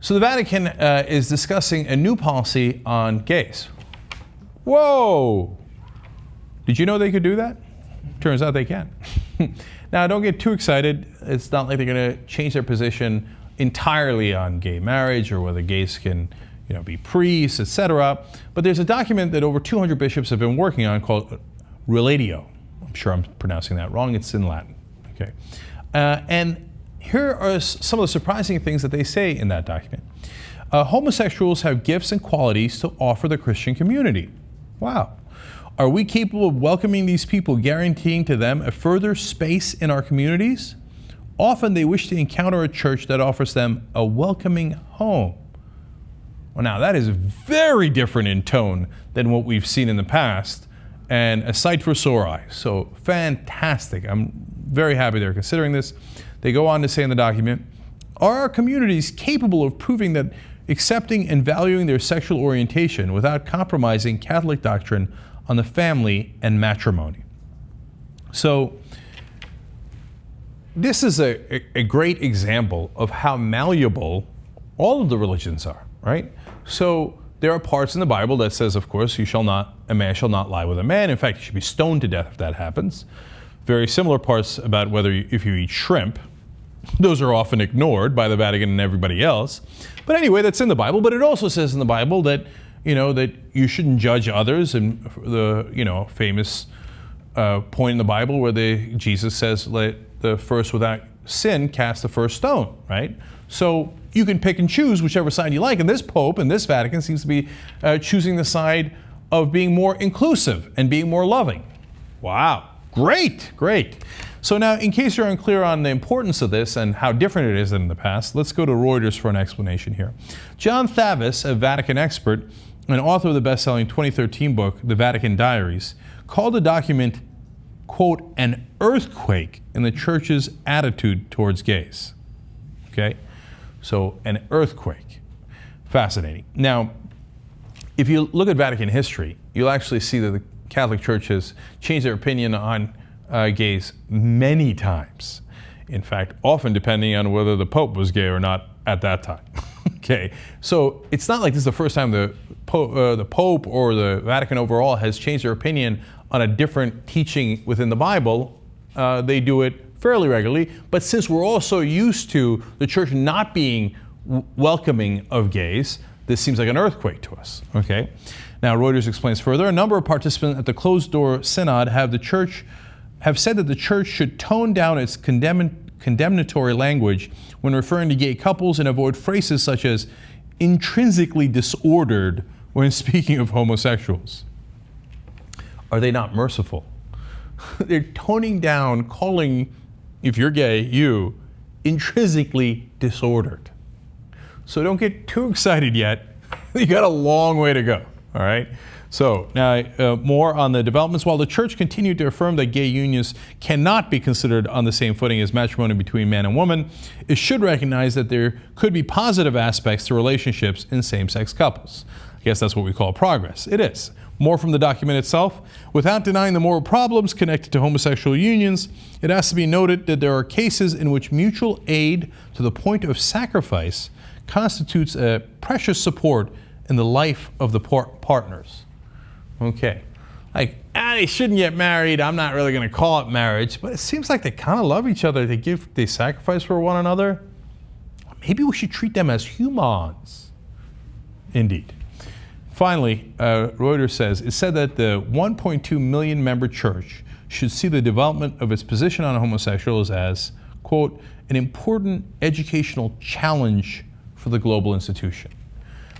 So the Vatican is discussing a new policy on gays. Whoa! Did you know they could do that? Turns out they can. Now, don't get too excited. It's not like they're going to change their position entirely on gay marriage or whether gays can, be priests, etc. But there's a document that over 200 bishops have been working on called Relatio. I'm sure I'm pronouncing that wrong. It's in Latin. Okay, and here are some of the surprising things that they say in that document. Homosexuals have gifts and qualities to offer the Christian community. Wow. Are we capable of welcoming these people, guaranteeing to them a further space in our communities? Often they wish to encounter a church that offers them a welcoming home. Well, now that is very different in tone than what we've seen in the past, and a sight for sore eyes. So fantastic. I'm very happy they're considering this. They go on to say in the document, are our communities capable of proving that accepting and valuing their sexual orientation without compromising Catholic doctrine on the family and matrimony? So this is a great example of how malleable all of the religions are, right? So there are parts in the Bible that says, of course, a man shall not lie with a man. In fact, you should be stoned to death if that happens. Very similar parts about if you eat shrimp. Those are often ignored by the Vatican and everybody else. But anyway, that's in the Bible. But it also says in the Bible that, that you shouldn't judge others. And the, famous point in the Bible where Jesus says, let the first without sin cast the first stone, right? So you can pick and choose whichever side you like. And this Pope and this Vatican seems to be choosing the side of being more inclusive and being more loving. Wow. Great, great. So now, in case you're unclear on the importance of this and how different it is than in the past, let's go to Reuters for an explanation here. John Thavis, a Vatican expert and author of the best-selling 2013 book, The Vatican Diaries, called the document, quote, an earthquake in the Church's attitude towards gays. Okay? So, an earthquake. Fascinating. Now, if you look at Vatican history, you'll actually see that the Catholic Church has changed their opinion on gays many times. In fact, often depending on whether the Pope was gay or not at that time. Okay, so it's not like this is the first time the Pope or the Vatican overall has changed their opinion on a different teaching within the Bible. They do it fairly regularly, but since we're also used to the Church not being welcoming of gays, this seems like an earthquake to us. Okay. Now, Reuters explains further, a number of participants at the closed-door synod have said that the Church should tone down its condemnatory language when referring to gay couples and avoid phrases such as intrinsically disordered when speaking of homosexuals. Are they not merciful? They're toning down, calling, if you're gay, you, intrinsically disordered. So don't get too excited yet. You got a long way to go. All right. So now more on the developments. While the Church continued to affirm that gay unions cannot be considered on the same footing as matrimony between man and woman, it should recognize that there could be positive aspects to relationships in same-sex couples. I guess that's what we call progress. It is. More from the document itself. Without denying the moral problems connected to homosexual unions, it has to be noted that there are cases in which mutual aid to the point of sacrifice constitutes a precious support in the life of the partners. Okay. Like, they shouldn't get married. I'm not really going to call it marriage, but it seems like they kind of love each other. They sacrifice for one another. Maybe we should treat them as humans. Indeed. Finally, Reuters says, it said that the 1.2 million member church should see the development of its position on homosexuals as, quote, an important educational challenge for the global institution.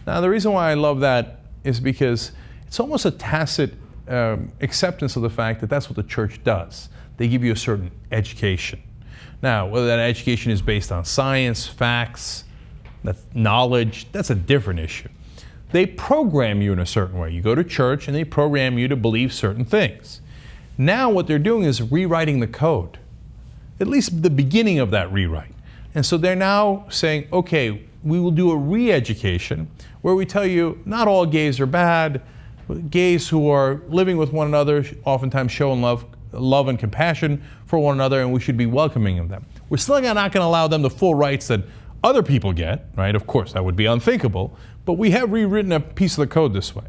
Now, the reason why I love that is because it's almost a tacit acceptance of the fact that that's what the church does. They give you a certain education. Now, whether that education is based on science, facts, that's knowledge, that's a different issue. They program you in a certain way. You go to church and they program you to believe certain things. Now what they're doing is rewriting the code, at least the beginning of that rewrite. And so they're now saying, okay, we will do a re-education where we tell you not all gays are bad. Gays who are living with one another oftentimes show love and compassion for one another, and we should be welcoming of them. We're still not going to allow them the full rights that other people get, right? Of course, that would be unthinkable, but we have rewritten a piece of the code this way.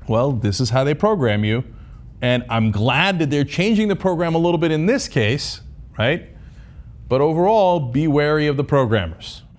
Well, this is how they program you, and I'm glad that they're changing the program a little bit in this case, right? But overall, be wary of the programmers.